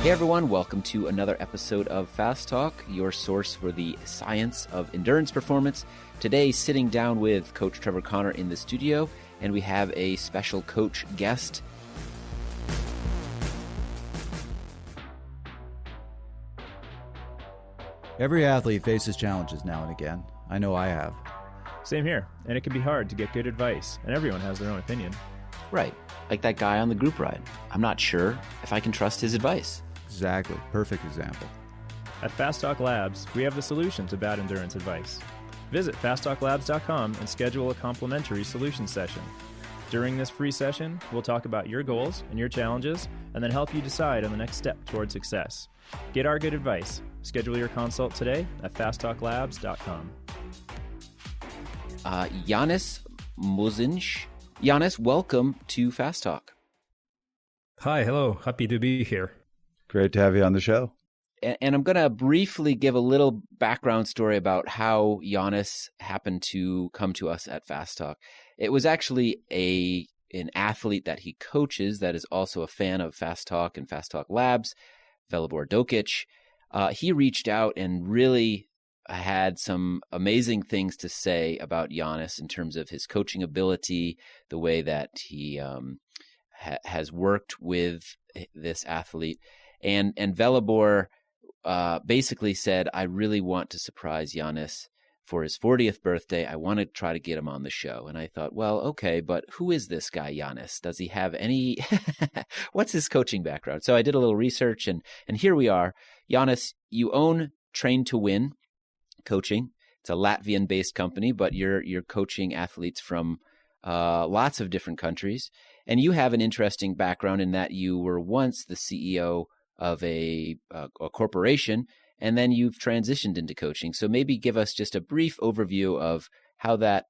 Hey everyone, welcome to another episode of Fast Talk, your source for the science of endurance performance. Today, sitting down with Coach Trevor Connor in the studio, and we have a special coach guest. Every athlete faces challenges now and again. I know I have. Same here, and it can be hard to get good advice, and everyone has their own opinion. Right, like that guy on the group ride. I'm not sure if I can trust his advice. Exactly. Perfect example. At Fast Talk Labs, we have the solution to bad endurance advice. Visit fasttalklabs.com and schedule a complimentary solution session. During this free session, we'll talk about your goals and your challenges, and then help you decide on the next step toward success. Get our good advice. Schedule your consult today at fasttalklabs.com. Janis Musins. Janis, welcome to Fast Talk. Hi, hello. Happy to be here. Great to have you on the show. And I'm going to briefly give a little background story about how Janis happened to come to us at Fast Talk. It was actually an athlete that he coaches that is also a fan of Fast Talk and Fast Talk Labs, Velibor Dokic. He reached out and really had some amazing things to say about Janis in terms of his coaching ability, the way that he has worked with this athlete. And Velibor basically said, I really want to surprise Janis for his 40th birthday. I want to try to get him on the show. And I thought, well, okay, but who is this guy, Janis? Does he have any, what's his coaching background? So I did a little research and here we are. Janis, you own Train to Win Coaching. It's a Latvian-based company, but you're coaching athletes from lots of different countries. And you have an interesting background in that you were once the CEO of a corporation, and then you've transitioned into coaching. So maybe give us just a brief overview of how that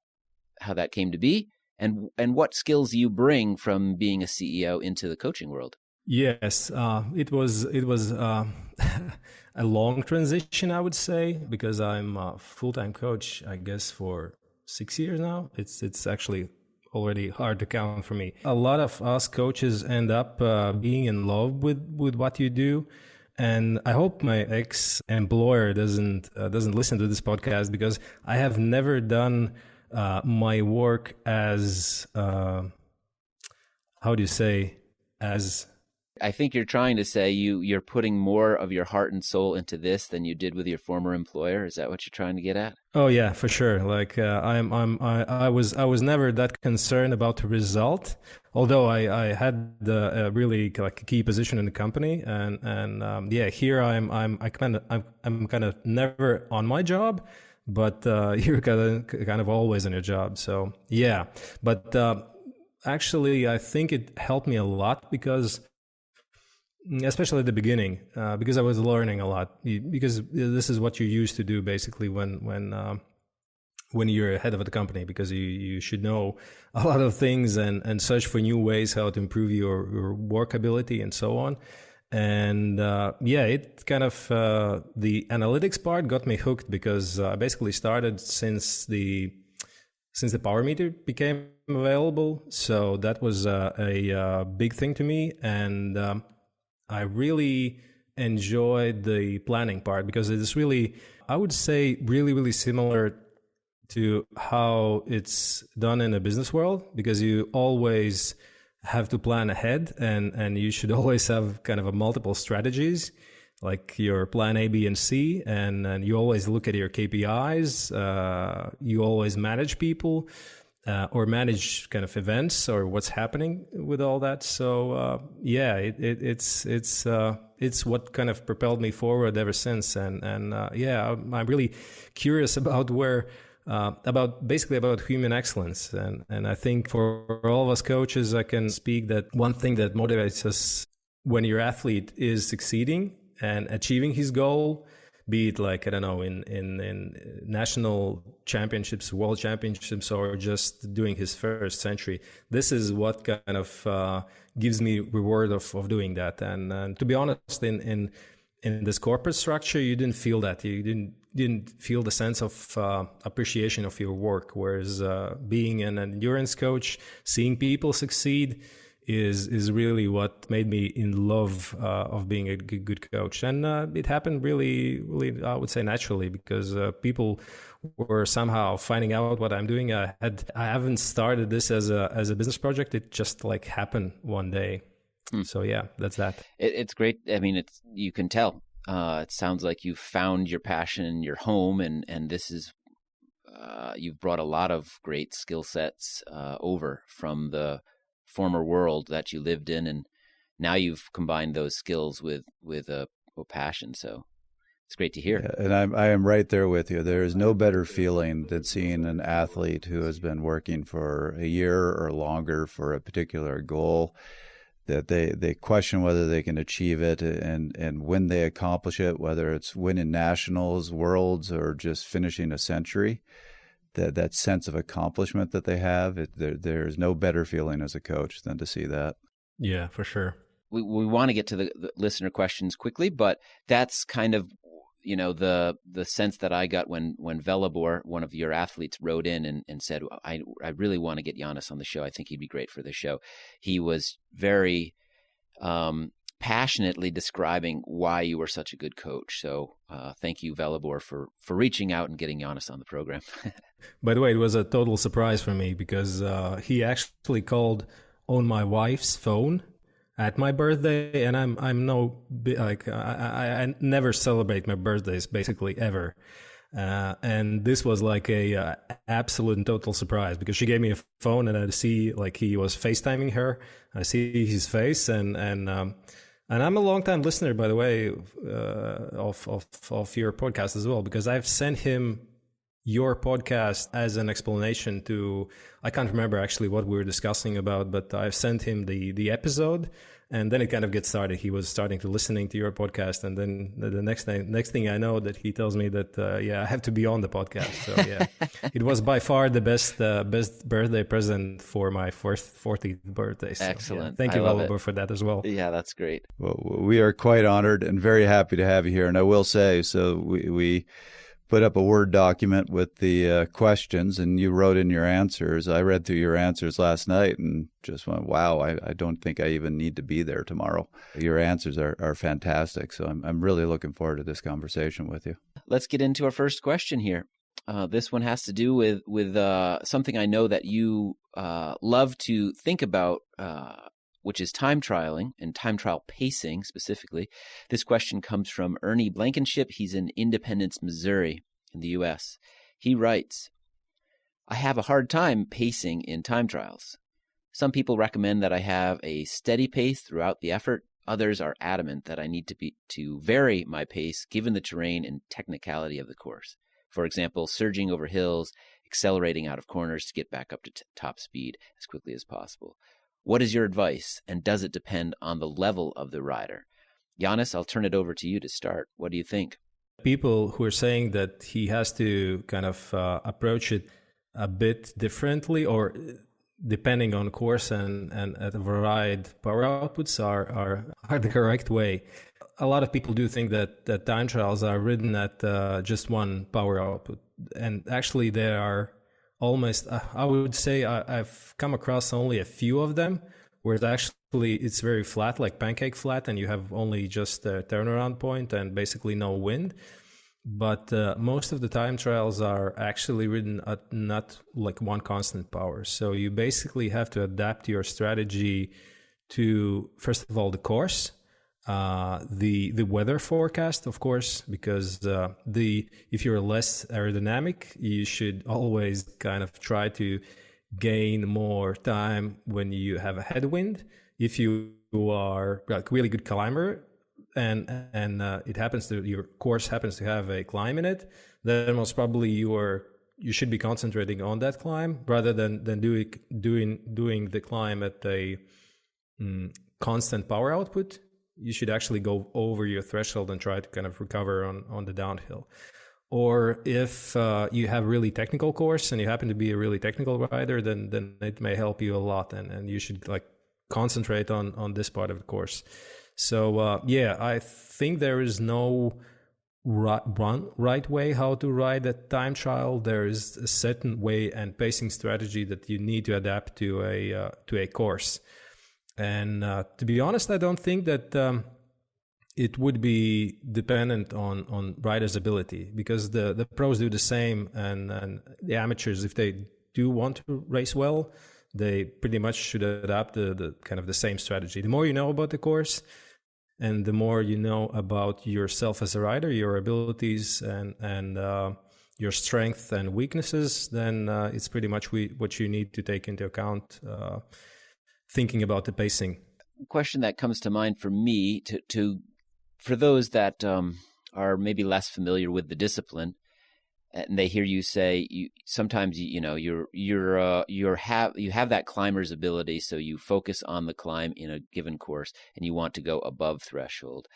came to be, and what skills you bring from being a CEO into the coaching world. Yes, it was a long transition, I would say, because I'm a full-time coach, I guess, for 6 years now. It's actually already hard to count for me. A lot of us coaches end up being in love with what you do. And I hope my ex-employer doesn't listen to this podcast, because I have never done my work as, how do you say, as... I think you're trying to say you're putting more of your heart and soul into this than you did with your former employer. Is that what you're trying to get at? Oh yeah, for sure. Like I was never that concerned about the result, although I had a really like a key position in the company, and yeah, here I'm kind of never on my job, but you're kind of always on your job. So yeah, but actually I think it helped me a lot, because especially at the beginning, because I was learning a lot, because this is what you used to do basically when you're head of the company, because you should know a lot of things and search for new ways how to improve your work ability and so on. And yeah, it kind of the analytics part got me hooked, because I basically started since the power meter became available. So that was a big thing to me, and I really enjoyed the planning part, because it is really, I would say, really, really similar to how it's done in the business world, because you always have to plan ahead, and you should always have kind of a multiple strategies, like your plan A, B, and C, and you always look at your KPIs, you always manage people, or manage kind of events or what's happening with all that. So yeah, it's what kind of propelled me forward ever since. And yeah, I'm really curious about about human excellence. And I think for all of us coaches, I can speak that one thing that motivates us when your athlete is succeeding and achieving his goal, be it like, I don't know, in national championships, world championships, or just doing his first century. This is what kind of gives me reward of doing that. And to be honest, in this corporate structure, you didn't feel that. You didn't feel the sense of appreciation of your work. Whereas being an endurance coach, seeing people succeed, is really what made me in love of being a good coach. And it happened really, I would say, naturally, because people were somehow finding out what I'm doing. I haven't started this as a business project. It just like happened one day. So yeah, that's that. It's great. I mean, you can tell. It sounds like you've found your passion in your home, and this is you've brought a lot of great skill sets over from the former world that you lived in, and now you've combined those skills with a passion. So it's great to hear. Yeah, and I am right there with you. There is no better feeling than seeing an athlete who has been working for a year or longer for a particular goal, that they question whether they can achieve it, and when they accomplish it, whether it's winning nationals, worlds, or just finishing a century, that sense of accomplishment that they have, there's no better feeling as a coach than to see that. Yeah, for sure. We want to get to the listener questions quickly, but that's kind of, the sense that I got when Velibor, one of your athletes, wrote in and said, I really want to get Janis on the show. I think he'd be great for the show. He was very passionately describing why you were such a good coach. So thank you, Velibor, for reaching out and getting Janis on the program. By the way, it was a total surprise for me because he actually called on my wife's phone at my birthday, and I'm no like I never celebrate my birthdays basically ever, and this was like a absolute and total surprise because she gave me a phone and I see like he was FaceTiming her. I see his face, and I'm a long-time listener, by the way, of your podcast as well, because I've sent him your podcast as an explanation to, I can't remember actually what we were discussing about, but I've sent him the episode, and then it kind of gets started. He was starting to listening to your podcast, and then the next thing I know that he tells me that I have to be on the podcast. So yeah, it was by far the best birthday present for my 40th birthday. So, excellent. Yeah. Thank you, Oliver, for that as well. Yeah, that's great. Well, we are quite honored and very happy to have you here. And I will say, so we put up a Word document with the questions, and you wrote in your answers. I read through your answers last night and just went, wow, I don't think I even need to be there tomorrow. Your answers are fantastic. So I'm really looking forward to this conversation with you. Let's get into our first question here. This one has to do with something I know that you love to think about, which is time trialing and time trial pacing specifically. This question comes from Ernie Blankenship. He's in Independence, Missouri in the U.S. He writes, I have a hard time pacing in time trials. Some people recommend that I have a steady pace throughout the effort. Others are adamant that I need to vary my pace given the terrain and technicality of the course. For example, surging over hills, accelerating out of corners to get back up to top speed as quickly as possible. What is your advice, and does it depend on the level of the rider? Janis, I'll turn it over to you to start. What do you think? People who are saying that he has to kind of approach it a bit differently, or depending on course and at a varied power outputs are the correct way. A lot of people do think that time trials are ridden at just one power output, and actually there are almost, I would say I've come across only a few of them where it's very flat, like pancake flat, and you have only just a turnaround point and basically no wind. But most of the time trials are actually ridden at not like one constant power. So you basically have to adapt your strategy to, first of all, the course, the weather forecast, of course, because if you're less aerodynamic, you should always kind of try to gain more time when you have a headwind. If you are like really good climber and it happens to, your course happens to have a climb in it, then most probably you should be concentrating on that climb rather than doing the climb at a constant power output. You should actually go over your threshold and try to kind of recover on the downhill. Or if you have really technical course and you happen to be a really technical rider, then it may help you a lot, and you should like concentrate on this part of the course. So I think there is no right way how to ride a time trial. There is a certain way and pacing strategy that you need to adapt to a course. And to be honest, I don't think that it would be dependent on riders' ability, because the pros do the same, and the amateurs, if they do want to race well, they pretty much should adapt the kind of the same strategy. The more you know about the course, and the more you know about yourself as a rider, your abilities and your strengths and weaknesses, then it's pretty much what you need to take into account thinking about the pacing. Question that comes to mind for me, for those that are maybe less familiar with the discipline, and they hear you say sometimes you have that climber's ability, so you focus on the climb in a given course, and you want to go above threshold.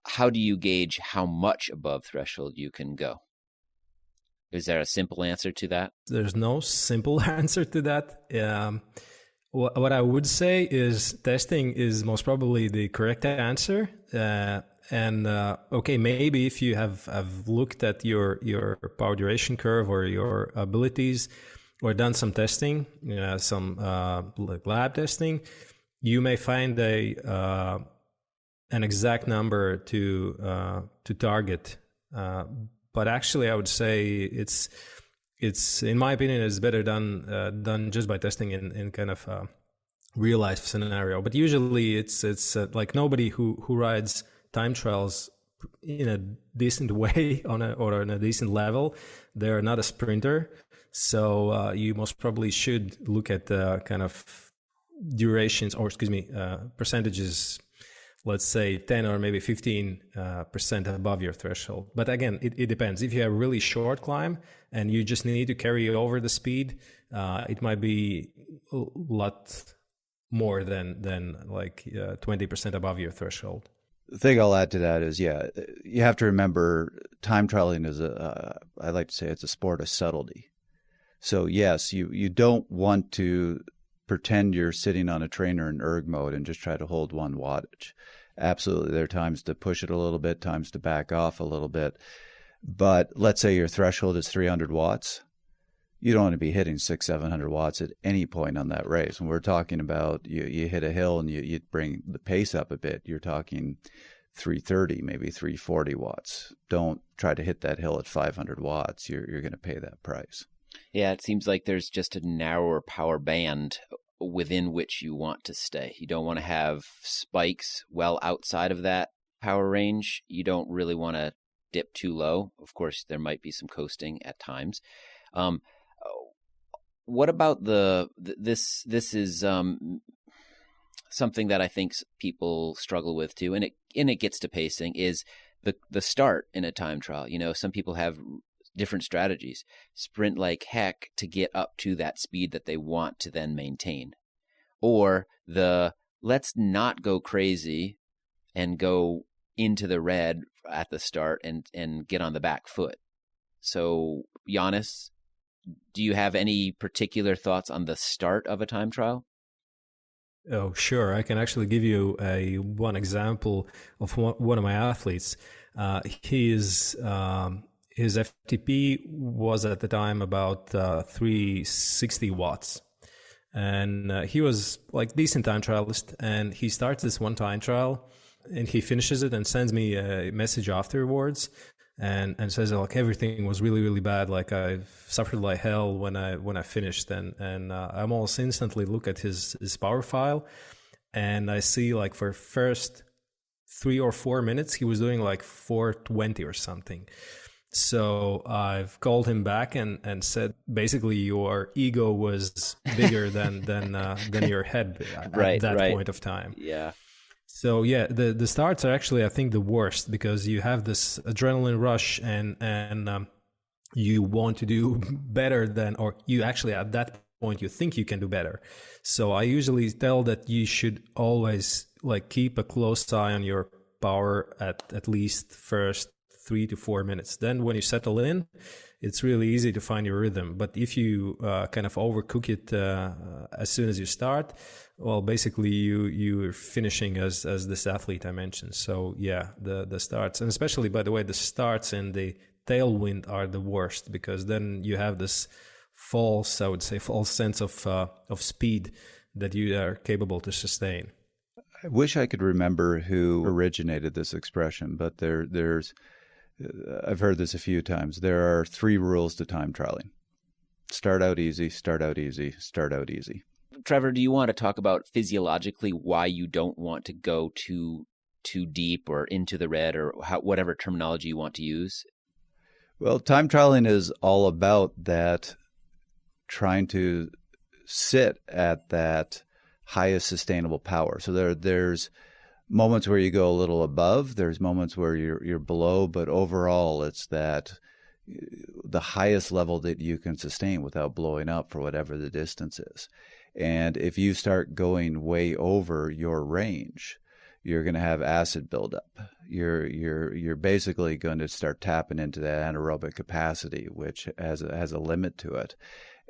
How do you gauge how much above threshold you can go? Is there a simple answer to that? There's no simple answer to that. What I would say is testing is most probably the correct answer. Okay, maybe if you have looked at your power duration curve or your abilities, or done some testing, some like lab testing, you may find an exact number to target. But actually, I would say it's in my opinion, it's better done just by testing in kind of real life scenario. But usually, it's like nobody who rides time trials in a decent way or on a decent level, they're not a sprinter. So you most probably should look at the kind of durations, or percentages, let's say 10 or maybe 15% above your threshold. But again, it depends. If you have a really short climb and you just need to carry over the speed, it might be a lot more than like 20% above your threshold. The thing I'll add to that is, you have to remember time trialing is I like to say it's a sport of subtlety. So yes, you don't want to pretend you're sitting on a trainer in erg mode and just try to hold 1 wattage. Absolutely, there are times to push it a little bit, times to back off a little bit. But let's say your threshold is 300 watts. You don't want to be hitting 600-700 watts at any point on that race. When we're talking about you hit a hill and you bring the pace up a bit, you're talking 330, maybe 340 watts. Don't try to hit that hill at 500 watts. You're going to pay that price. Yeah, it seems like there's just a narrower power band within which you want to stay. You don't want to have spikes well outside of that power range. You don't really want to dip too low. Of course, there might be some coasting at times. What about this is something that I think people struggle with too, and it gets to pacing, is the start in a time trial. Some people have different strategies, sprint like heck to get up to that speed that they want to then maintain, or let's not go crazy and go into the red at the start and get on the back foot. So Janis, do you have any particular thoughts on the start of a time trial? Oh, sure. I can actually give you one example of one of my athletes. His FTP was at the time about 360 watts. And he was like decent time trialist. And he starts this one time trial and he finishes it and sends me a message afterwards. And says like everything was really, really bad. Like I suffered like hell when I finished, and I almost instantly look at his power file, and I see like for first 3 or 4 minutes he was doing like 420 or something. So I've called him back and said basically your ego was bigger than your head at that point of time. Yeah. So yeah, the starts are actually, I think, the worst, because you have this adrenaline rush and you want to do better than, or you actually at that point you think you can do better. So I usually tell that you should always like keep a close eye on your power at least first 3 to 4 minutes. Then when you settle in, it's really easy to find your rhythm. But if you kind of overcook it as soon as you start, well, basically you're finishing as this athlete I mentioned. So yeah, the starts, and especially, by the way, the starts and the tailwind are the worst, because then you have this false sense of speed that you are capable to sustain. I wish I could remember who originated this expression, but there's I've heard this a few times. There are 3 rules to time trialing. Start out easy, start out easy, start out easy. Trevor, do you want to talk about physiologically why you don't want to go too deep or into the red, or whatever terminology you want to use? Well, time trialing is all about that, trying to sit at that highest sustainable power. So there's moments where you go a little above, there's moments where you're below, but overall it's that the highest level that you can sustain without blowing up for whatever the distance is. And if you start going way over your range, you're going to have acid buildup. You're basically going to start tapping into that anaerobic capacity, which has a limit to it.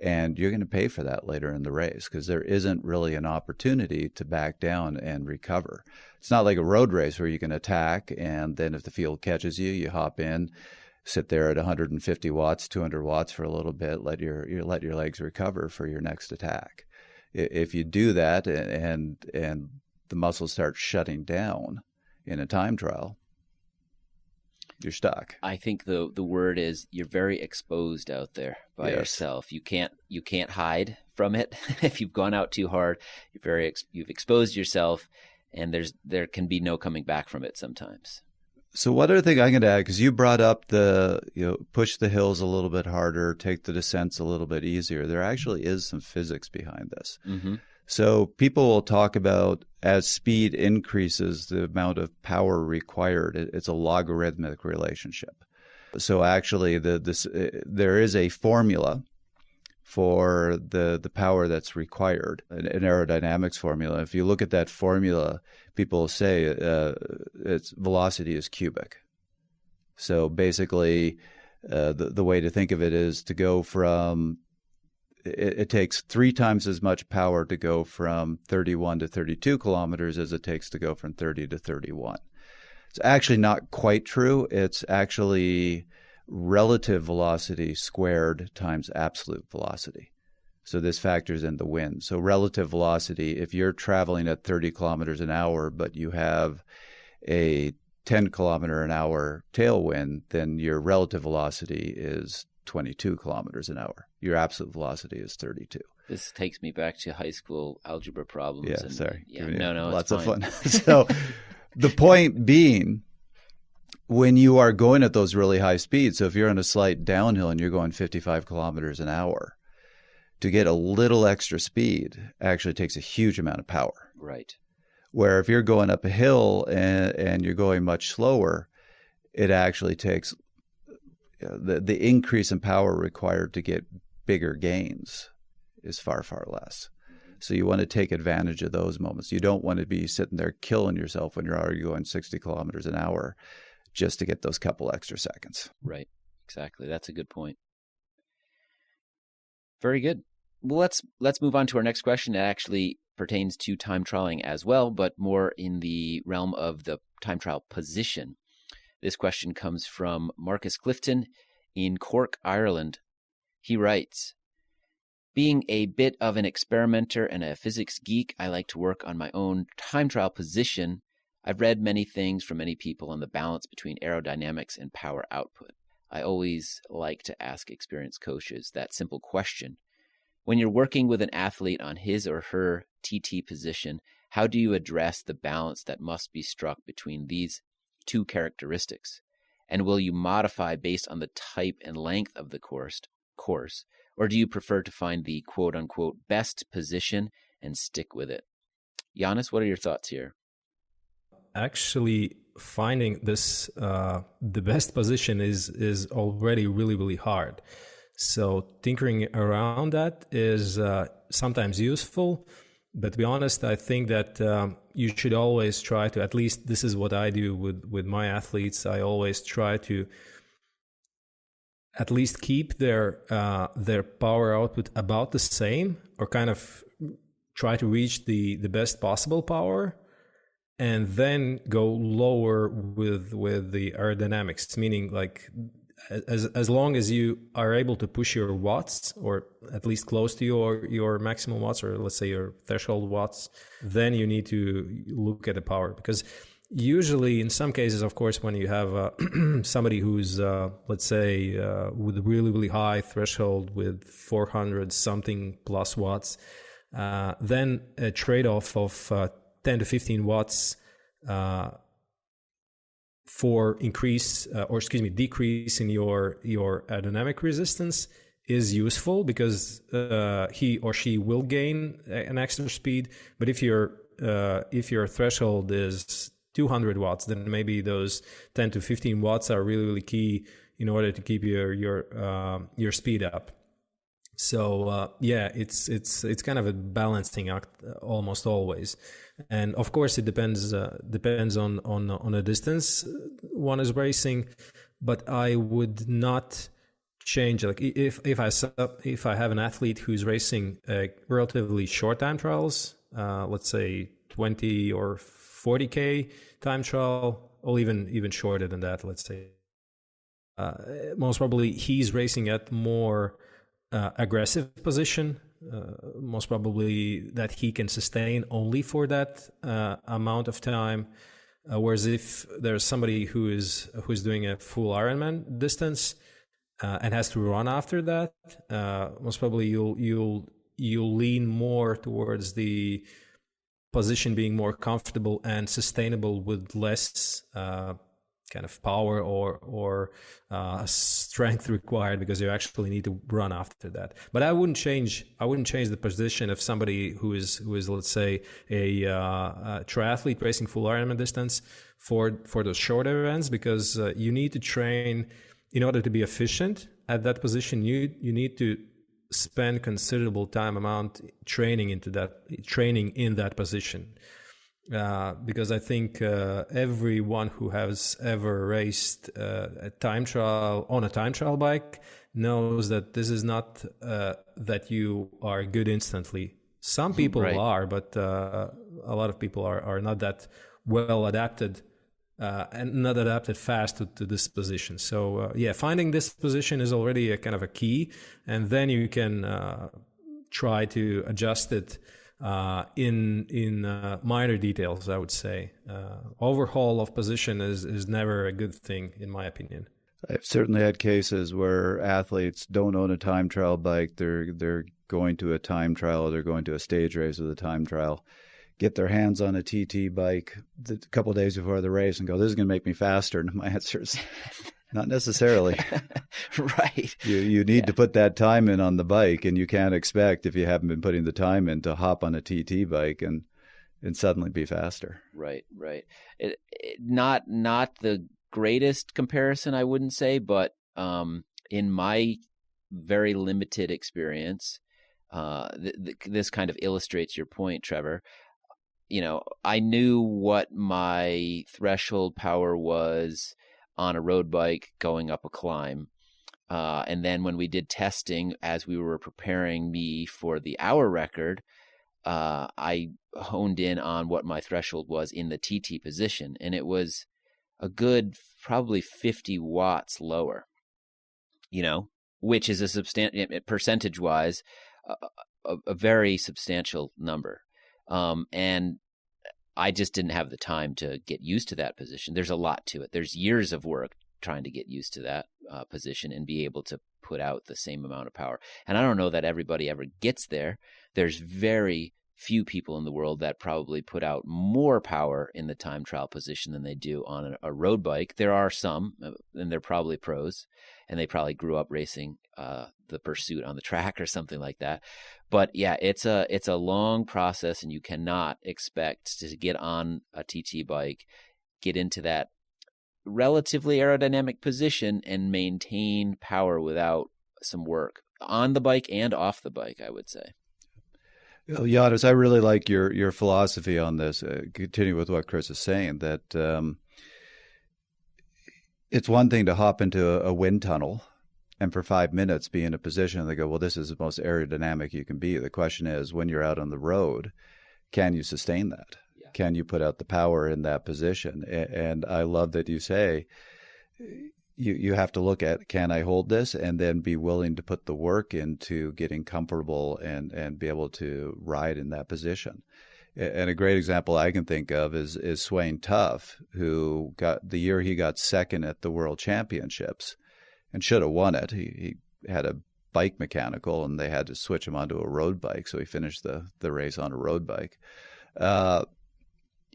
And you're going to pay for that later in the race because there isn't really an opportunity to back down and recover. It's not like a road race where you can attack, and then if the field catches you, you hop in, sit there at 150 watts, 200 watts for a little bit, let your legs recover for your next attack. If you do that and the muscles start shutting down in a time trial, you're stuck. I think the word is you're very exposed out there by yourself. You can't hide from it. If you've gone out too hard, you've exposed yourself, and there can be no coming back from it sometimes. So one other thing I'm going to add, because you brought up push the hills a little bit harder, take the descents a little bit easier. There actually is some physics behind this. Mm-hmm. So people will talk about as speed increases, the amount of power required. It's a logarithmic relationship. So actually, there is a formula for the power that's required, an aerodynamics formula. If you look at that formula, people say its velocity is cubic. So basically, the way to think of it is to go from it takes 3 times as much power to go from 31 to 32 kilometers as it takes to go from 30 to 31. It's actually not quite true. It's actually relative velocity squared times absolute velocity. So this factors in the wind. So relative velocity, if you're traveling at 30 kilometers an hour, but you have a 10 kilometer an hour tailwind, then your relative velocity is 22 kilometers an hour. Your absolute velocity is 32. This takes me back to high school algebra problems. Yeah, sorry. Yeah, no, lots it's of fun. So the point being, when you are going at those really high speeds, so if you're on a slight downhill and you're going 55 kilometers an hour, to get a little extra speed actually takes a huge amount of power. Right. Where if you're going up a hill and you're going much slower, it actually takes the increase in power required to get bigger gains is far, far less. So you want to take advantage of those moments. You don't want to be sitting there killing yourself when you're already going 60 kilometers an hour just to get those couple extra seconds. Right. Exactly. That's a good point. Very good. Well, let's move on to our next question. It actually pertains to time trialing as well, but more in the realm of the time trial position. This question comes from Marcus Clifton in Cork, Ireland. He writes, being a bit of an experimenter and a physics geek, I like to work on my own time trial position. I've read many things from many people on the balance between aerodynamics and power output. I always like to ask experienced coaches that simple question. When you're working with an athlete on his or her TT position, how do you address the balance that must be struck between these 2 characteristics? And will you modify based on the type and length of the course, or do you prefer to find the quote-unquote best position and stick with it? Janis, what are your thoughts here? Actually, finding this the best position is already really, really hard. So tinkering around that is sometimes useful. But to be honest, I think that you should always try to, at least this is what I do with my athletes, I always try to at least keep their power output about the same, or kind of try to reach the best possible power, and then go lower with the aerodynamics, meaning like as long as you are able to push your watts, or at least close to your maximum watts, or let's say your threshold watts, then you need to look at the power. Because usually in some cases, of course, when you have somebody who's let's say with a really, really high threshold with 400 something plus watts, then a trade-off of 10 to 15 watts for decrease in your aerodynamic resistance is useful, because he or she will gain an extra speed. But if your threshold is 200 watts, then maybe those 10 to 15 watts are really, really key in order to keep your speed up. So it's kind of a balancing act almost always. And of course, it depends on the distance one is racing. But I would not change. Like if I have an athlete who's racing relatively short time trials, let's say 20 or 40K time trial, or even shorter than that, let's say, most probably he's racing at more aggressive position. Most probably that he can sustain only for that amount of time. Whereas if there's somebody who's doing a full Ironman distance and has to run after that, most probably you'll lean more towards the position being more comfortable and sustainable with less kind of power or strength required, because you actually need to run after that. But I wouldn't change the position of somebody who is let's say a triathlete racing full Ironman distance for those shorter events, because you need to train in order to be efficient at that position. You need to spend considerable amount training in that position. Because I think everyone who has ever raced a time trial bike knows that this is not that you are good instantly. Some people are, but a lot of people are not that well adapted and not adapted fast to this position. So finding this position is already a kind of a key, and then you can try to adjust it in minor details, I would say. Overhaul of position is never a good thing, in my opinion. I've certainly had cases where athletes don't own a time trial bike. They're going to a time trial, or they're going to a stage race with a time trial, get their hands on a TT bike a couple of days before the race and go, "This is going to make me faster." And my answer is, not necessarily. Right. You need to put that time in on the bike, and you can't expect, if you haven't been putting the time in, to hop on a TT bike and suddenly be faster. Right. Not the greatest comparison, I wouldn't say, but in my very limited experience, this kind of illustrates your point, Trevor. I knew what my threshold power was on a road bike going up a climb. And then when we did testing, as we were preparing me for the hour record, I honed in on what my threshold was in the TT position. And it was a good, probably 50 watts lower, which is a substantial, percentage-wise, a very substantial number. And I just didn't have the time to get used to that position. There's a lot to it. There's years of work trying to get used to that position and be able to put out the same amount of power. And I don't know that everybody ever gets there. There's very few people in the world that probably put out more power in the time trial position than they do on a road bike. There are some, and they're probably pros, and they probably grew up racing the pursuit on the track or something like that. But yeah, it's a long process, and you cannot expect to get on a TT bike, get into that relatively aerodynamic position, and maintain power without some work on the bike and off the bike, I would say. Well, Janis, I really like your philosophy on this. Continue with what Chris is saying, that it's one thing to hop into a wind tunnel and for 5 minutes be in a position and they go, well, this is the most aerodynamic you can be. The question is, when you're out on the road, can you sustain that? Yeah. Can you put out the power in that position? And I love that you say, you have to look at, can I hold this, and then be willing to put the work into getting comfortable and be able to ride in that position. And a great example I can think of is Swain Tuff, who got the year he got second at the World Championships and should have won it. He had a bike mechanical and they had to switch him onto a road bike, so he finished the race on a road bike.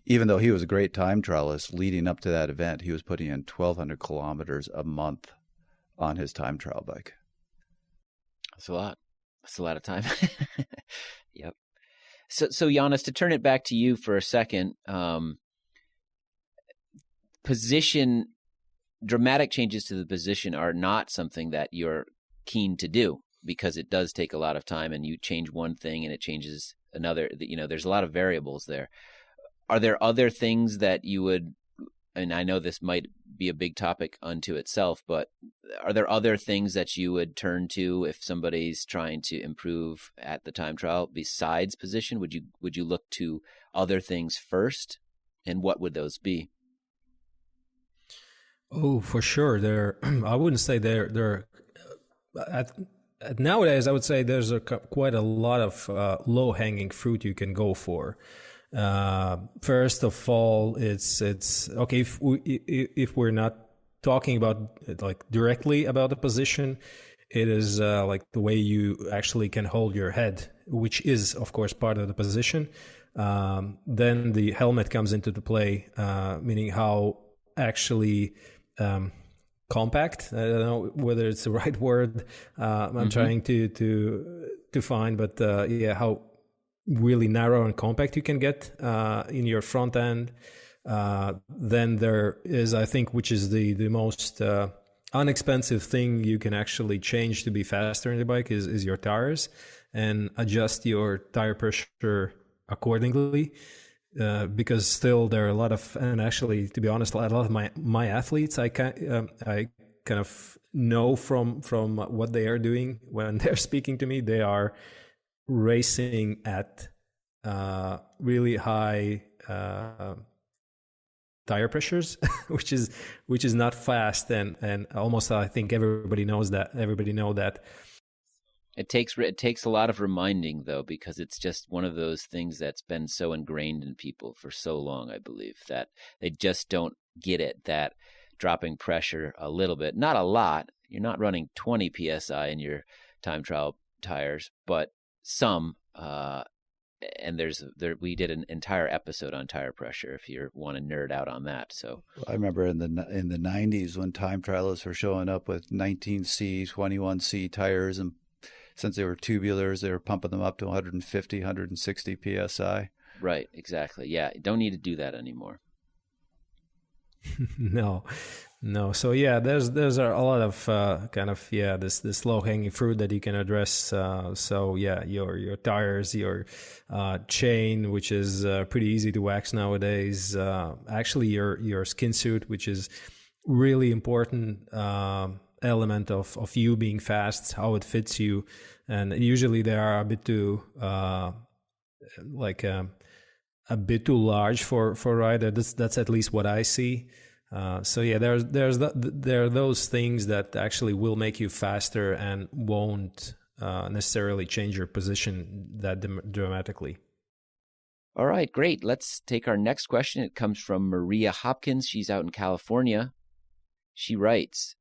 Even though he was a great time trialist, leading up to that event, he was putting in 1,200 kilometers a month on his time trial bike. That's a lot. That's a lot of time. Yep. So Janis, to turn it back to you for a second, dramatic changes to the position are not something that you're keen to do, because it does take a lot of time, and you change one thing and it changes another. There's a lot of variables there. Are there other things that you would, and I know this might be a big topic unto itself, but are there other things that you would turn to if somebody's trying to improve at the time trial besides position? Would you look to other things first, and what would those be? Oh, for sure. I wouldn't say they're nowadays. I would say there's quite a lot of low-hanging fruit you can go for. First of all, it's okay if we're not talking about like directly about the position, it is like the way you actually can hold your head, which is of course part of the position. Then the helmet comes into the play, meaning how actually compact. I don't know whether it's the right word. I'm trying to find, but how really narrow and compact you can get in your front end. Then there is, I think, which is the most inexpensive thing you can actually change to be faster in the bike is your tires, and adjust your tire pressure accordingly. Because still there are a lot of, and actually, to be honest, a lot of my athletes, I kind of know from what they are doing when they're speaking to me, they are racing at really high tire pressures, which is not fast, and almost I think everybody know that. It takes a lot of reminding, though, because it's just one of those things that's been so ingrained in people for so long, I believe, that they just don't get it, that dropping pressure a little bit, not a lot. You're not running 20 PSI in your time trial tires, but some, and we did an entire episode on tire pressure if you want to nerd out on that. So I remember in the 90s when time trialists were showing up with 19C, 21C tires, and since they were tubulars, they were pumping them up to 150, 160 PSI. Right, exactly. Yeah, don't need to do that anymore. No. So yeah, there's a lot of this low hanging fruit that you can address. So yeah, your tires, your chain, which is pretty easy to wax nowadays. Actually, your skin suit, which is really important element of you being fast, how it fits you, and usually they are a bit too a bit too large for a rider. That's at least what I see. So yeah, there are those things that actually will make you faster and won't necessarily change your position that dramatically. All right, great. Let's take our next question. It comes from Maria Hopkins. She's out in California. She writes,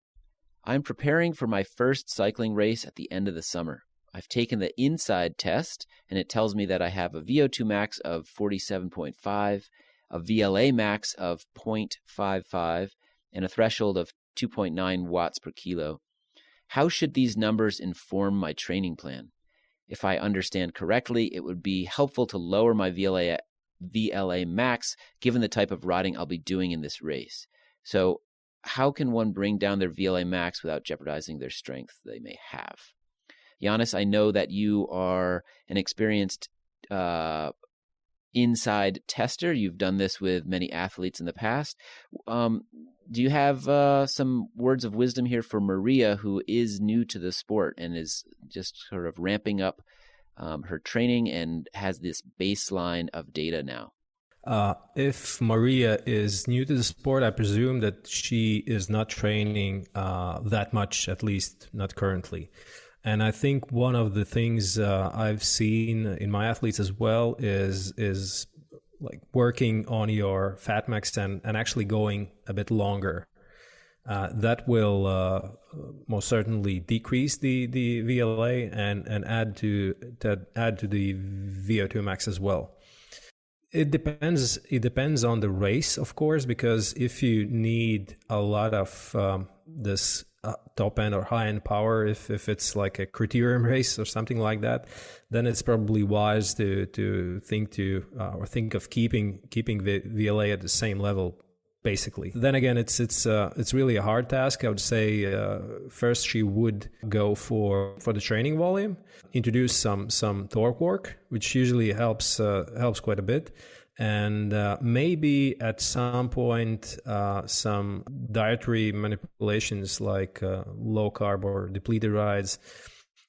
I'm preparing for my first cycling race at the end of the summer. I've taken the INSCYD test, and it tells me that I have a VO2 max of 47.5, a VLA max of 0.55, and a threshold of 2.9 watts per kilo. How should these numbers inform my training plan? If I understand correctly, it would be helpful to lower my VLA max given the type of riding I'll be doing in this race. So how can one bring down their VLA max without jeopardizing their strength they may have? Janis, I know that you are an experienced INSCYD tester. You've done this with many athletes in the past. Do you have some words of wisdom here for Maria, who is new to the sport and is just sort of ramping up her training and has this baseline of data now? If Maria is new to the sport, I presume that she is not training that much, at least not currently. And I think one of the things I've seen in my athletes as well is like working on your fat max and actually going a bit longer. That will most certainly decrease the VLA and add to the VO2 max as well. It depends. It depends on the race, of course, because if you need a lot of this top end or high end power, if it's like a criterium race or something like that, then it's probably wise to think of keeping the VLA at the same level. Basically, then again, it's really a hard task. I would say first she would go for the training volume, introduce some torque work, which usually helps quite a bit, and maybe at some point some dietary manipulations like low carb or depleted rides.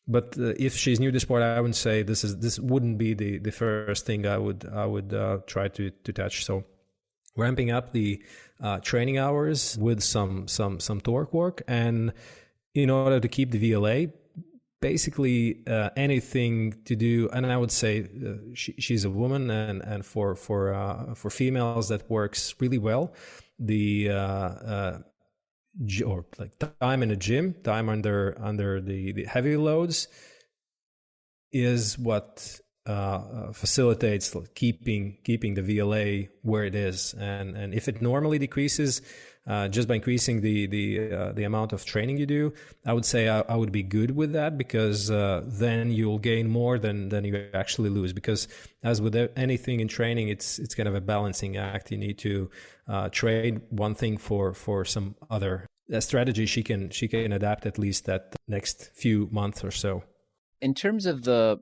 But if she's new to sport, I would say this wouldn't be the first thing I would try to touch. So ramping up the training hours with some torque work, and in order to keep the VLA, basically anything to do. And I would say she's a woman, and for females that works really well. The or like time in the gym, time under the heavy loads is what facilitates keeping the VLA where it is, and if it normally decreases just by increasing the amount of training you do, I would say I would be good with that, because then you'll gain more than you actually lose. Because as with anything in training, it's kind of a balancing act. You need to trade one thing for some other strategy she can adapt at least that next few months or so. In terms of the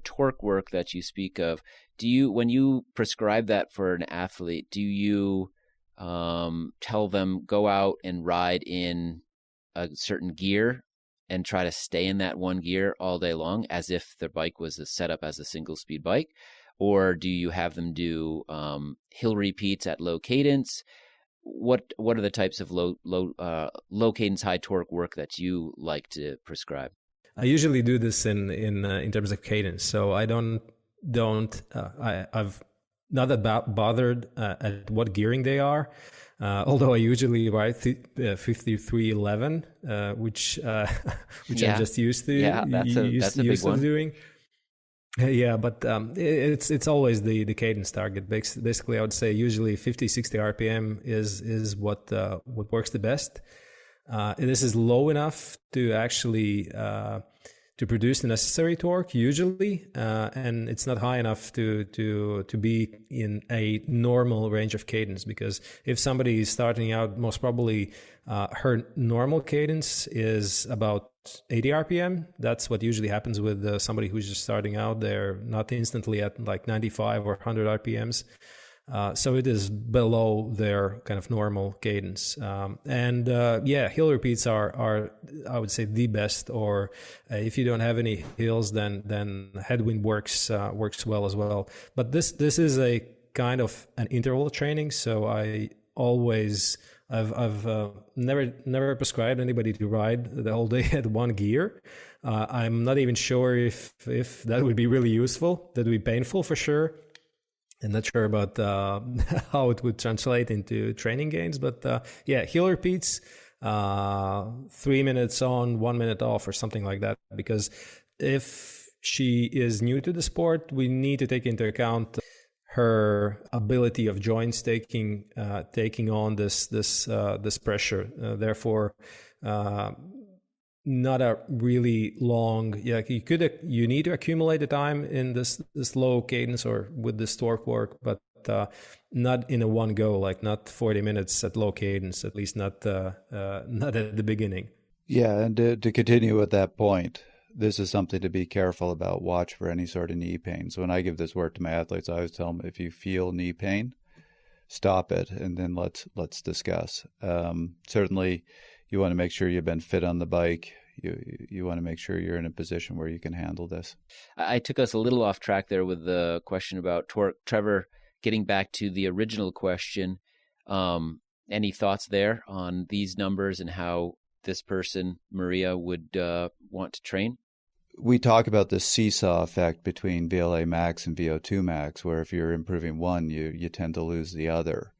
torque work that you speak of, when you prescribe that for an athlete, do you tell them go out and ride in a certain gear and try to stay in that one gear all day long as if their bike was set up as a single speed bike? Or do you have them do hill repeats at low cadence? What are the types of low cadence, high torque work that you like to prescribe? I usually do this in terms of cadence, so I I've not that bothered at what gearing they are. Although I usually ride 5311, which I'm just used to. Yeah, that's a big one. Doing. Yeah, but it's always the cadence target. Basically, I would say usually 50-60 RPM is what works the best. This is low enough to actually to produce the necessary torque usually, and it's not high enough to be in a normal range of cadence, because if somebody is starting out, most probably her normal cadence is about 80 RPM. That's what usually happens with somebody who's just starting out. They're not instantly at like 95 or 100 RPMs. So it is below their kind of normal cadence. Hill repeats are I would say the best, or if you don't have any hills, then headwind works well as well. But this is a kind of an interval training, so I've never prescribed anybody to ride the whole day at one gear. I'm not even sure if that would be really useful. That would be painful for sure. I'm not sure about how it would translate into training gains, but hill repeats, 3 minutes on, 1 minute off, or something like that. Because if she is new to the sport, we need to take into account her ability of joints taking on this pressure. Therefore, not a really long. Yeah, you need to accumulate the time in this low cadence or with this torque work, but not in a one go. Like not 40 minutes at low cadence. At least not at the beginning. Yeah, and to continue with that point, this is something to be careful about. Watch for any sort of knee pain. So when I give this work to my athletes, I always tell them, if you feel knee pain, stop it, and then let's discuss. Certainly, you want to make sure you've been fit on the bike. You want to make sure you're in a position where you can handle this. I took us a little off track there with the question about torque. Trevor, getting back to the original question, any thoughts there on these numbers and how this person, Maria, would want to train? We talk about the seesaw effect between VLA max and VO2 max, where if you're improving one, you tend to lose the other.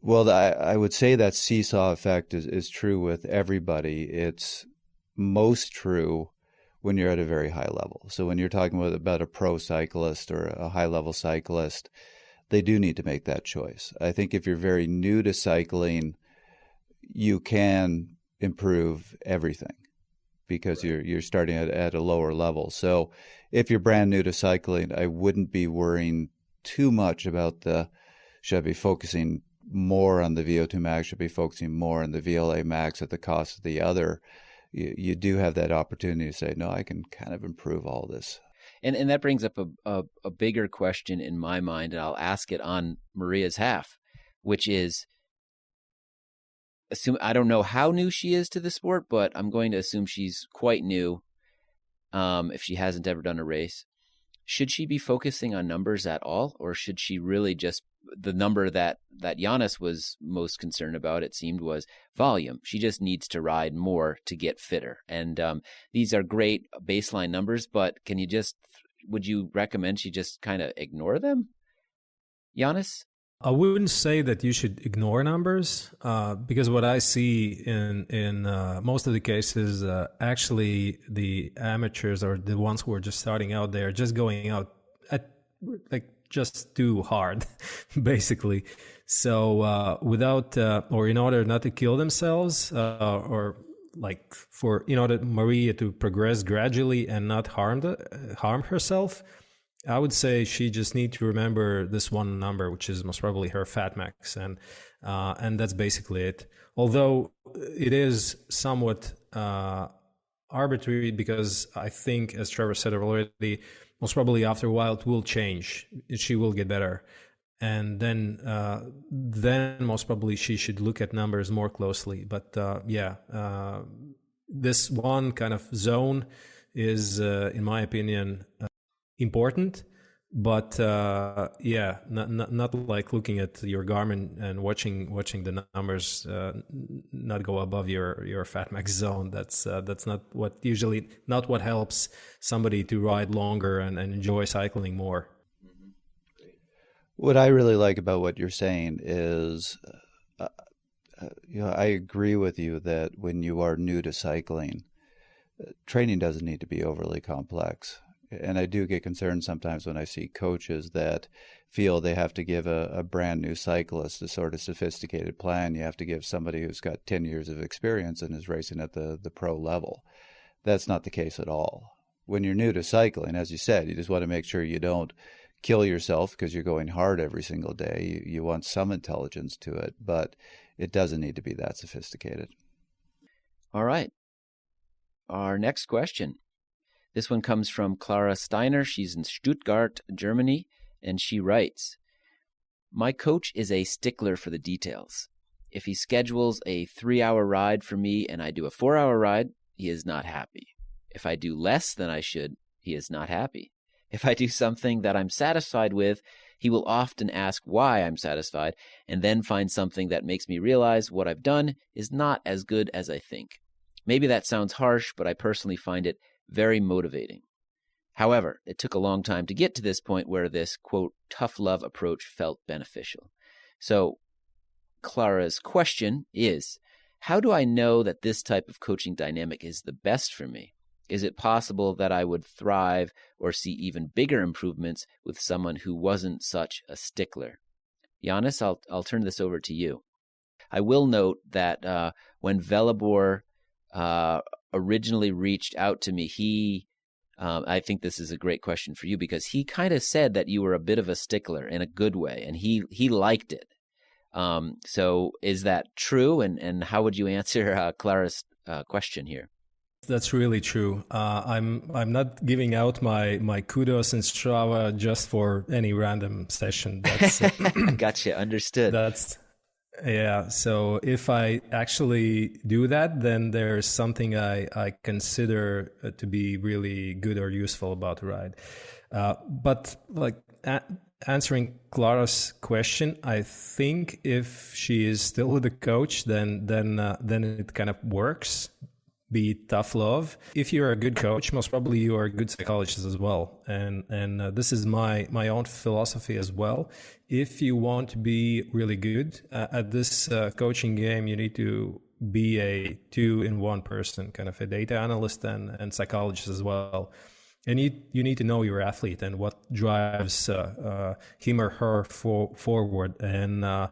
Well, I would say that seesaw effect is true with everybody. It's most true when you're at a very high level. So when you're talking about a pro cyclist or a high-level cyclist, they do need to make that choice. I think if you're very new to cycling, you can improve everything because you're starting at a lower level. So if you're brand new to cycling, I wouldn't be worrying too much about should I be focusing more on the VO2 max, should be focusing more on the VLA max at the cost of the other. You do have that opportunity to say, no, I can kind of improve all this. And that brings up a bigger question in my mind, and I'll ask it on Maria's half, which is, I don't know how new she is to the sport, but I'm going to assume she's quite new if she hasn't ever done a race. Should she be focusing on numbers at all, or should she really just, the number that Janis was most concerned about, it seemed, was volume. She just needs to ride more to get fitter. And these are great baseline numbers, but would you recommend she just kind of ignore them? Janis? I wouldn't say that you should ignore numbers because what I see in most of the cases, actually the amateurs or the ones who are just starting out, they are just going out at just too hard, basically. So without or in order not to kill themselves or in order Maria to progress gradually and not harm herself, I would say she just needs to remember this one number, which is most probably her fat max, and that's basically it. Although it is somewhat arbitrary, because I think, as Trevor said already, most probably after a while it will change. She will get better, and then most probably she should look at numbers more closely. But this one kind of zone is, in my opinion, important, but not like looking at your Garmin and watching the numbers not go above your fat max zone. That's not what helps somebody to ride longer and enjoy cycling more. What I really like about what you're saying is, I agree with you that when you are new to cycling, training doesn't need to be overly complex. And I do get concerned sometimes when I see coaches that feel they have to give a brand new cyclist a sort of sophisticated plan. You have to give somebody who's got 10 years of experience and is racing at the pro level. That's not the case at all. When you're new to cycling, as you said, you just want to make sure you don't kill yourself because you're going hard every single day. You want some intelligence to it, but it doesn't need to be that sophisticated. All right. Our next question. This one comes from Clara Steiner. She's in Stuttgart, Germany, and she writes, "My coach is a stickler for the details. If he schedules a 3-hour ride for me and I do a 4-hour ride, he is not happy. If I do less than I should, he is not happy. If I do something that I'm satisfied with, he will often ask why I'm satisfied and then find something that makes me realize what I've done is not as good as I think. Maybe that sounds harsh, but I personally find it very motivating. However, it took a long time to get to this point where this, quote, tough love approach felt beneficial." So Clara's question is, how do I know that this type of coaching dynamic is the best for me? Is it possible that I would thrive or see even bigger improvements with someone who wasn't such a stickler? Janis, I'll turn this over to you. I will note that when Velibor originally reached out to me, I think this is a great question for you because he kind of said that you were a bit of a stickler in a good way, and he liked it. So is that true? And how would you answer Clara's question here? That's really true. I'm not giving out my kudos in Strava just for any random session. That's Gotcha. Understood. Yeah. So if I actually do that, then there's something I consider to be really good or useful about the ride. But answering Clara's question, I think if she is still with the coach, then it kind of works. Be tough love. If you're a good coach, most probably you are a good psychologist as well. And this is my own philosophy as well. If you want to be really good at this coaching game, you need to be a 2-in-1 person, kind of a data analyst and psychologist as well. And you need to know your athlete and what drives him or her forward. And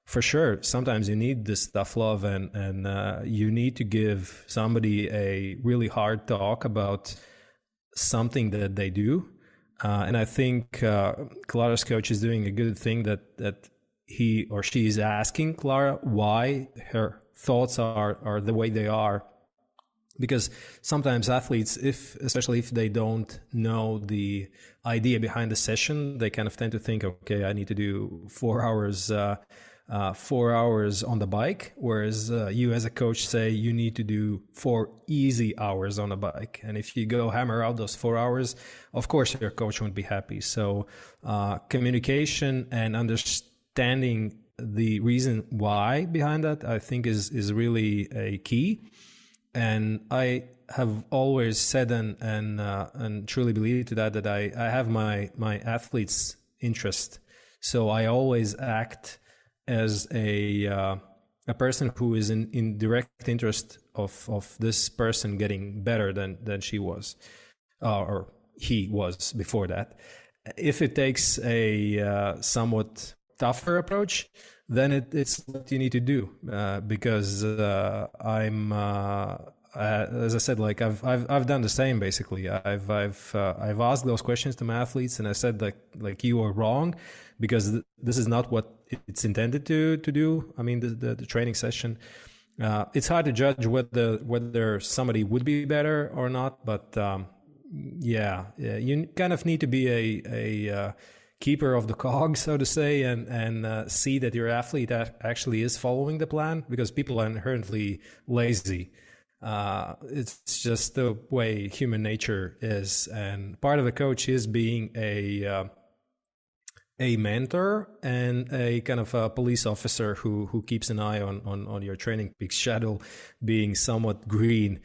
for sure, sometimes you need this tough love, and you need to give somebody a really hard talk about something that they do. And I think Clara's coach is doing a good thing that he or she is asking Clara why her thoughts are the way they are. Because sometimes athletes, especially if they don't know the idea behind the session, they kind of tend to think, okay, I need to do 4 hours on the bike, whereas you as a coach say you need to do 4 easy hours on a bike. And if you go hammer out those 4 hours, of course your coach won't be happy. So communication and understanding the reason why behind that, I think is really a key. And I have always said and truly believe to that I have my athlete's interest. So I always act as a person who is in direct interest of this person getting better than she was, or he was before that. If it takes a somewhat tougher approach, then it's what you need to do, because I'm as I said, like I've done the same basically. I've asked those questions to my athletes, and I said like you are wrong, because this is not what it's intended to do. I mean, the training session. It's hard to judge whether somebody would be better or not, but you kind of need to be a keeper of the cog, so to say, and see that your athlete actually is following the plan, because people are inherently lazy. It's just the way human nature is, and part of a coach is being a mentor and a kind of a police officer who keeps an eye on your training peaks shadow being somewhat green.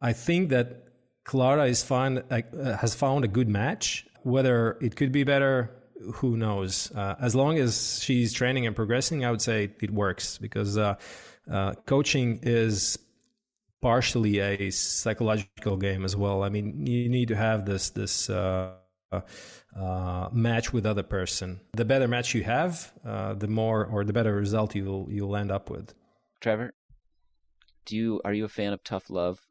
I think that Clara has found a good match. Whether it could be better, who knows? As long as she's training and progressing, I would say it works, because coaching is partially a psychological game as well. I mean, you need to have this match with other person. The better match you have, the more or the better result you'll end up with. Trevor, are you a fan of tough love?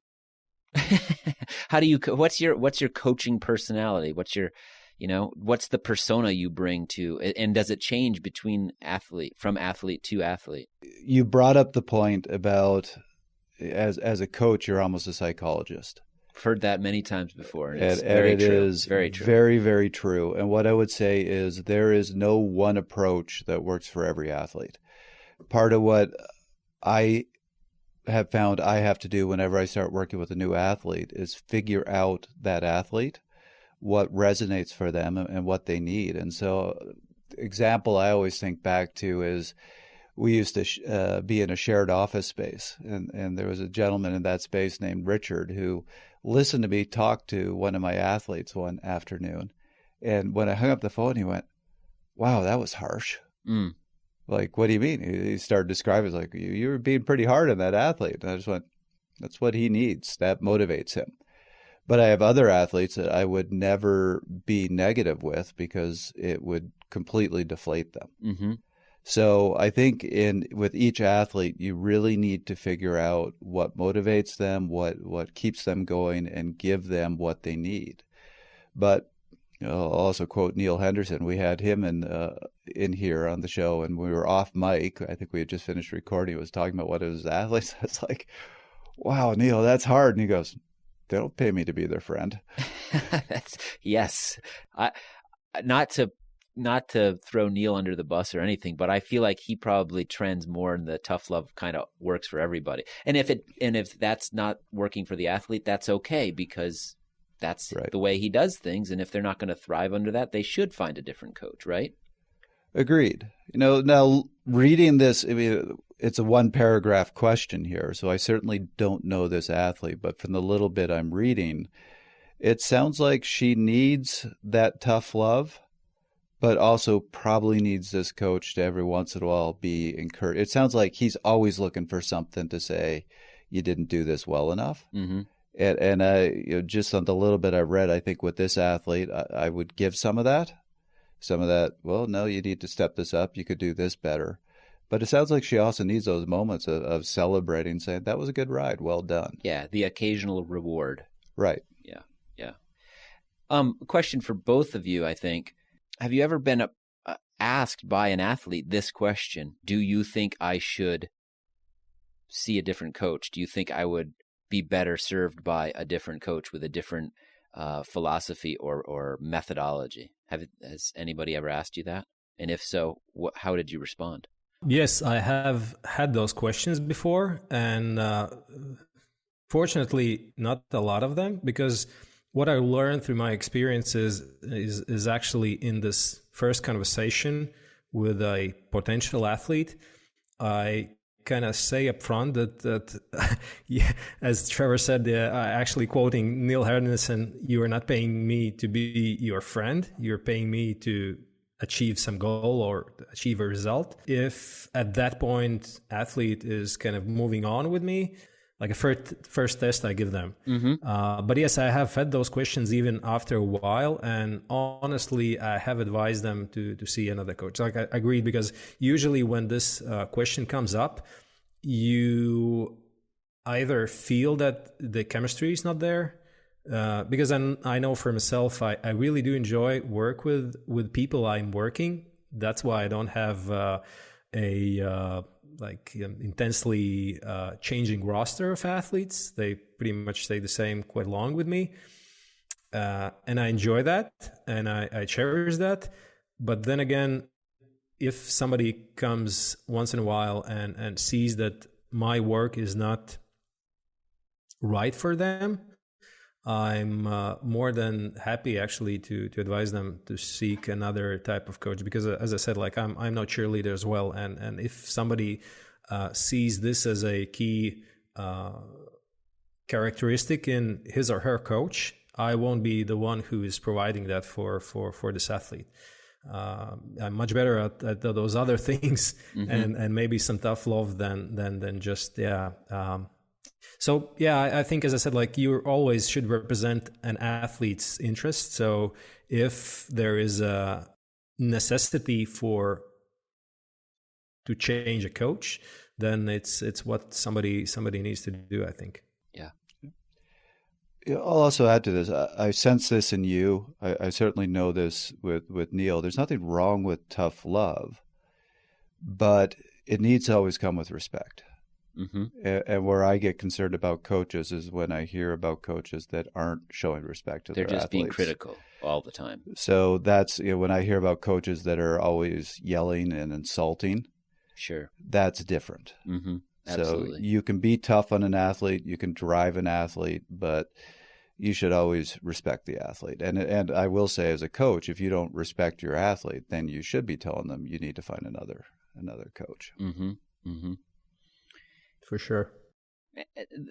What's your coaching personality? What's the persona you bring to, and does it change from athlete to athlete? You brought up the point about as a coach, you're almost a psychologist. I've heard that many times before. And it is very true. Very, very true. And what I would say is there is no one approach that works for every athlete. Part of what I have found I have to do whenever I start working with a new athlete is figure out that athlete, what resonates for them and what they need. And so example I always think back to is we used to be in a shared office space, and there was a gentleman in that space named Richard who listened to me talk to one of my athletes one afternoon. And when I hung up the phone, he went, "Wow, that was harsh." Mm. Like, what do you mean? He started describing it like, you were being pretty hard on that athlete. And I just went, that's what he needs. That motivates him. But I have other athletes that I would never be negative with because it would completely deflate them. Mm-hmm. So I think with each athlete, you really need to figure out what motivates them, what keeps them going, and give them what they need. But I'll also quote Neil Henderson. We had him in here on the show, and we were off mic. I think we had just finished recording. He was talking about one of his athletes. I was like, wow, Neil, that's hard. And he goes, they don't pay me to be their friend. Yes. Not to throw Neil under the bus or anything, but I feel like he probably trends more in the tough love kind of works for everybody. And if that's not working for the athlete, that's okay, because that's Right. the way he does things. And if they're not going to thrive under that, they should find a different coach, right? Agreed. Now reading this, I mean, it's a 1-paragraph question here, so I certainly don't know this athlete, but from the little bit I'm reading, it sounds like she needs that tough love, but also probably needs this coach to every once in a while be encouraged. It sounds like he's always looking for something to say, you didn't do this well enough. Mm-hmm. And I, just on the little bit I read, I think with this athlete, I would give some of that. Well, no, you need to step this up. You could do this better. But it sounds like she also needs those moments of celebrating, saying, that was a good ride. Well done. Yeah, the occasional reward. Right. Yeah. Question for both of you, I think. Have you ever been asked by an athlete this question? Do you think I should see a different coach? Do you think I would be better served by a different coach with a different philosophy or methodology? Has anybody ever asked you that? And if so, how did you respond? Yes, I have had those questions before, and fortunately, not a lot of them, because what I learned through my experiences is actually in this first conversation with a potential athlete, I kind of say up front that yeah, as Trevor said, actually quoting Neil Henderson, you are not paying me to be your friend. You're paying me to achieve some goal or achieve a result. If at that point athlete is kind of moving on with me, like a first test I give them. Mm-hmm. But yes, I have had those questions even after a while, and honestly, I have advised them to see another coach. Like I agreed, because usually when this question comes up, you either feel that the chemistry is not there, because I know for myself, I really do enjoy work with people I'm working. That's why I don't have intensely changing roster of athletes. They pretty much stay the same quite long with me. And I enjoy that, and I cherish that. But then again, if somebody comes once in a while and sees that my work is not right for them, I'm more than happy actually to advise them to seek another type of coach, because as I said, like I'm no cheerleader as well, and if somebody sees this as a key characteristic in his or her coach, I won't be the one who is providing that for this athlete. I'm much better at those other things, Mm-hmm. and maybe some tough love than just So yeah, I think, as I said, like you always should represent an athlete's interest. So if there is a necessity to change a coach, then it's what somebody needs to do, I think. Yeah. I'll also add to this. I sense this in you. I certainly know this with Neil. There's nothing wrong with tough love, but it needs to always come with respect. Mm-hmm. And where I get concerned about coaches is when I hear about coaches that aren't showing respect to They're their just athletes. being critical all the time. So that's, when I hear about coaches that are always yelling and insulting, Sure. that's different. Mm-hmm. Absolutely. So you can be tough on an athlete, you can drive an athlete, but you should always respect the athlete. And I will say, as a coach, if you don't respect your athlete, then you should be telling them you need to find another coach. Mm-hmm. Mm-hmm. For sure.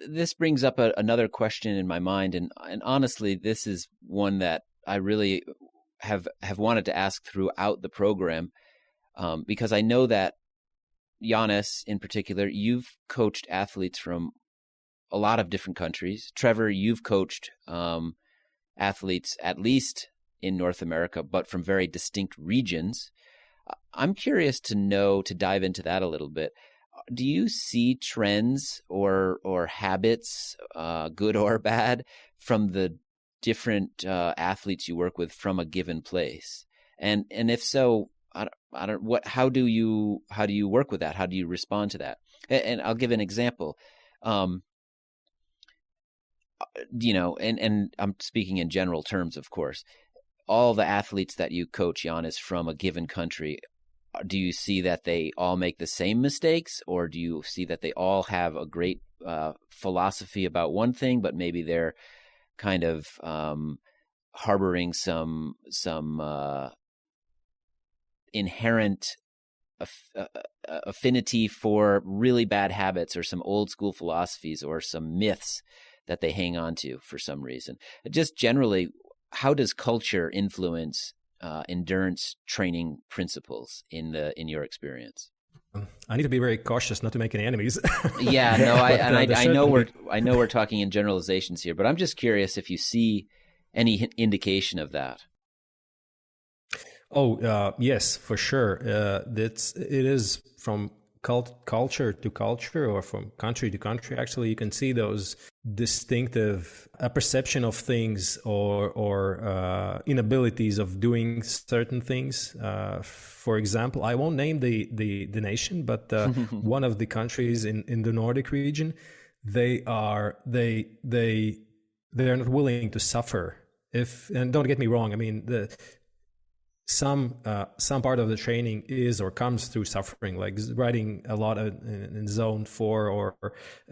This brings up another question in my mind, and honestly, this is one that I really have wanted to ask throughout the program, because I know that Janis, in particular, you've coached athletes from a lot of different countries. Trevor, you've coached athletes at least in North America, but from very distinct regions. I'm curious to dive into that a little bit. Do you see trends or habits, good or bad, from the different athletes you work with from a given place? And if so, how do you work with that? How do you respond to that? And I'll give an example. And I'm speaking in general terms, of course. All the athletes that you coach, Janis, from a given country, do you see that they all make the same mistakes, or do you see that they all have a great philosophy about one thing, but maybe they're kind of harboring some inherent affinity for really bad habits or some old school philosophies or some myths that they hang on to for some reason. Just generally, how does culture influence endurance training principles in your experience? I need to be very cautious not to make any enemies. Yeah, no, I know we're talking in generalizations here, but I'm just curious if you see any indication of that. Oh, yes, for sure. It is from culture to culture, or from country to country. Actually, you can see those distinctive perception of things or inabilities of doing certain things. For example, I won't name the nation, but one of the countries in the Nordic region, they are not willing to suffer. And don't get me wrong, I mean some part of the training is or comes through suffering, like riding a lot in zone 4 or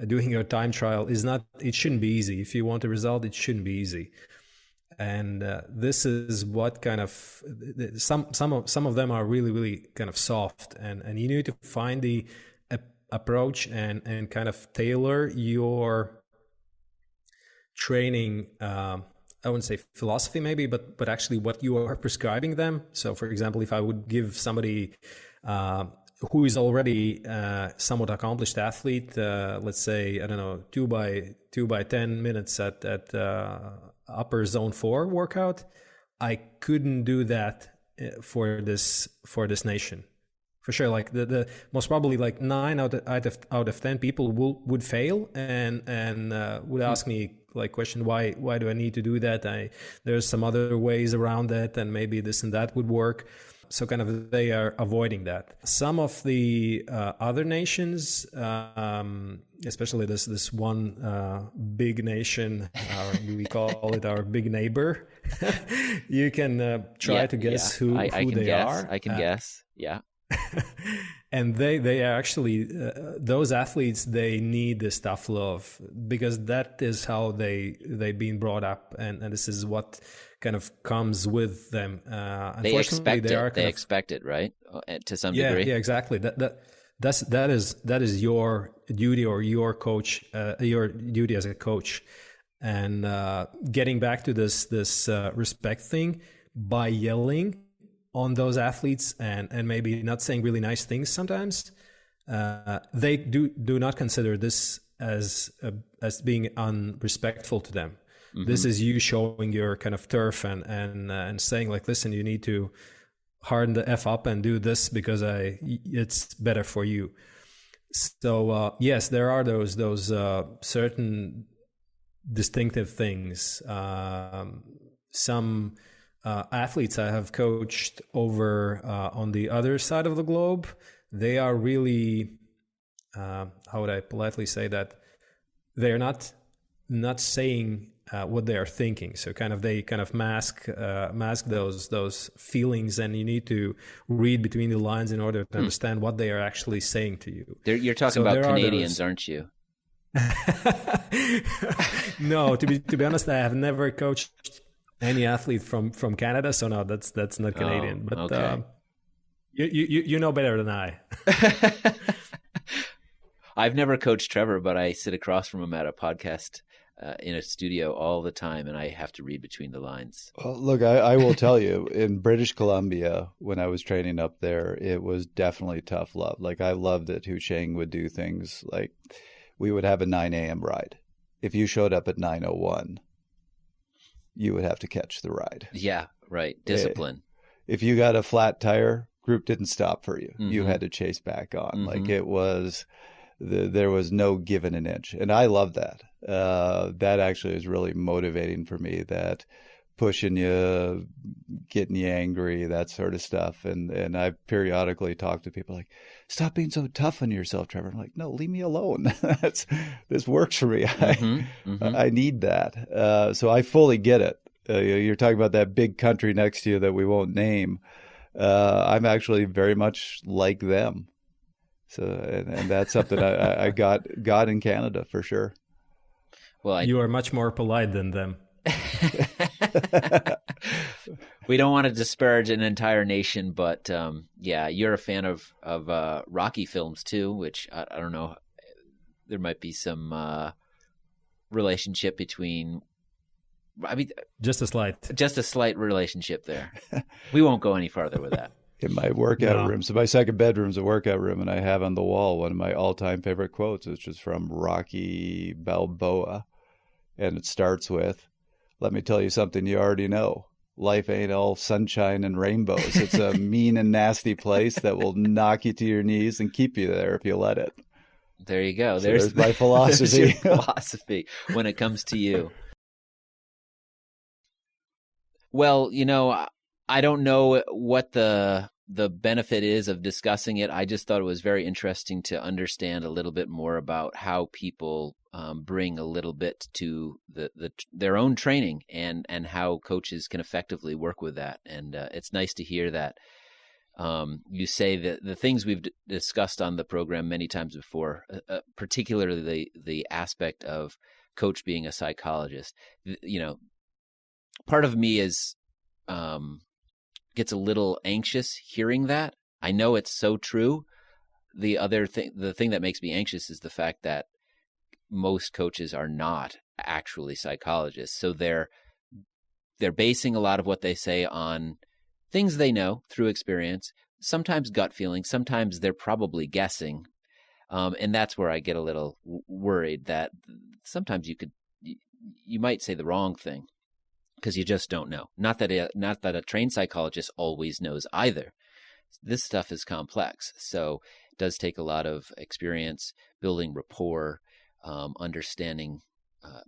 doing your time trial it shouldn't be easy. If you want a result, it shouldn't be easy. And this is what kind of some of them are really, really kind of soft, and you need to find the approach and kind of tailor your training. I wouldn't say philosophy maybe, but actually what you are prescribing them. So for example, if I would give somebody who is already somewhat accomplished athlete, let's say, I don't know, 2 by 10 minutes at upper zone 4 workout, I couldn't do that for this nation. For sure, like the most probably like 9 out of 10 people would fail and would ask me like question, why do I need to do that? There's some other ways around that, and maybe this and that would work. So kind of they are avoiding that. Some of the other nations, especially this one big nation, we call it our big neighbor. You can try to guess who they are. I can guess. Yeah. And they are actually those athletes. They need this tough love because that is how they've been brought up, and this is what kind of comes with them. They expect it. They expect it, right? To some degree. Yeah, exactly. That is your duty or your coach, your duty as a coach, and getting back to this respect thing by yelling on those athletes and maybe not saying really nice things sometimes, they do not consider this as being unrespectful to them. Mm-hmm. This is you showing your kind of turf and saying like, listen, you need to harden the F up and do this because it's better for you. So yes, there are those certain distinctive things. Some athletes I have coached over on the other side of the globe, they are really, how would I politely say that? They're not saying what they are thinking. So they mask those feelings, and you need to read between the lines in order to understand what they are actually saying to you. You're talking about Canadians, aren't you? No, to be honest, I have never coached any athlete from Canada, so no, that's not Canadian. But okay. You know better than I. I've never coached Trevor, but I sit across from him at a podcast in a studio all the time, and I have to read between the lines. Well, look, I will tell you, in British Columbia, when I was training up there, it was definitely tough love. Like, I loved it. Husheng would do things like we would have a 9 a.m. ride. If you showed up at 9:01, you would have to catch the ride. Yeah, right. Discipline. If you got a flat tire, group didn't stop for you. Mm-hmm. You had to chase back on. Mm-hmm. Like it was, there was no giving an inch. And I love that. That actually is really motivating for me, that pushing you, getting you angry, that sort of stuff. And I periodically talk to people like, stop being so tough on yourself, Trevor. I'm like, no, leave me alone. This works for me. I need that. So I fully get it. You're talking about that big country next to you that we won't name. I'm actually very much like them. So, and that's something I got in Canada for sure. Well, you are much more polite than them. We don't want to disparage an entire nation, but yeah, you're a fan of Rocky films too, which I don't know. There might be some relationship between. I mean, just a slight relationship there. We won't go any farther with that. In my workout room, so my second bedroom's a workout room, and I have on the wall one of my all-time favorite quotes, which is from Rocky Balboa, and it starts with, "Let me tell you something you already know. Life ain't all sunshine and rainbows. It's a mean and nasty place that will knock you to your knees and keep you there if you let it." There you go. So there's my philosophy. There's your philosophy when it comes to you. Well, I don't know what the benefit is of discussing it. I just thought it was very interesting to understand a little bit more about how people bring a little bit to their own training and how coaches can effectively work with that. And it's nice to hear that you say that the things we've discussed on the program many times before, particularly the aspect of coach being a psychologist. Part of me gets a little anxious hearing that. I know it's so true. The thing that makes me anxious is the fact that most coaches are not actually psychologists. So they're basing a lot of what they say on things they know through experience, sometimes gut feeling, sometimes they're probably guessing. And that's where I get a little worried that sometimes you might say the wrong thing, because you just don't know. Not that a trained psychologist always knows either. This stuff is complex, so it does take a lot of experience, building rapport, understanding,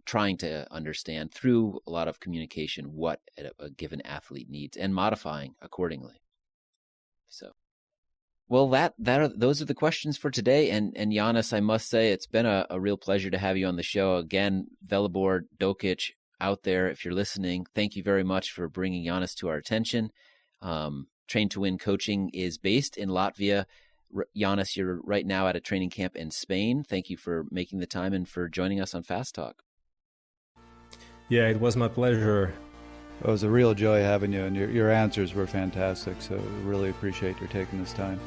trying to understand through a lot of communication what a given athlete needs and modifying accordingly. So, well, those are the questions for today. And Janis, I must say, it's been a real pleasure to have you on the show again. Velibor Dokic out there, if you're listening, thank you very much for bringing Janis to our attention. Train to Win Coaching is based in Latvia. Janis, you're right now at a training camp in Spain. Thank you for making the time and for joining us on Fast Talk. Yeah, it was my pleasure. It was a real joy having you, and your answers were fantastic, so really appreciate your taking this time.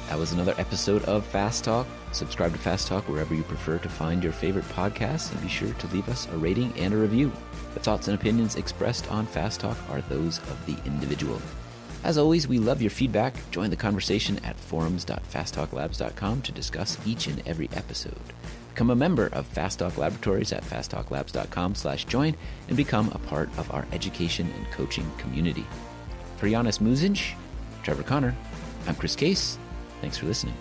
That was another episode of Fast Talk. Subscribe to Fast Talk wherever you prefer to find your favorite podcasts, and be sure to leave us a rating and a review. The thoughts and opinions expressed on Fast Talk are those of the individual. As always, we love your feedback. Join the conversation at forums.fasttalklabs.com to discuss each and every episode. Become a member of Fast Talk Laboratories at fasttalklabs.com/join and become a part of our education and coaching community. For Janis Musins, Trevor Connor, I'm Chris Case. Thanks for listening.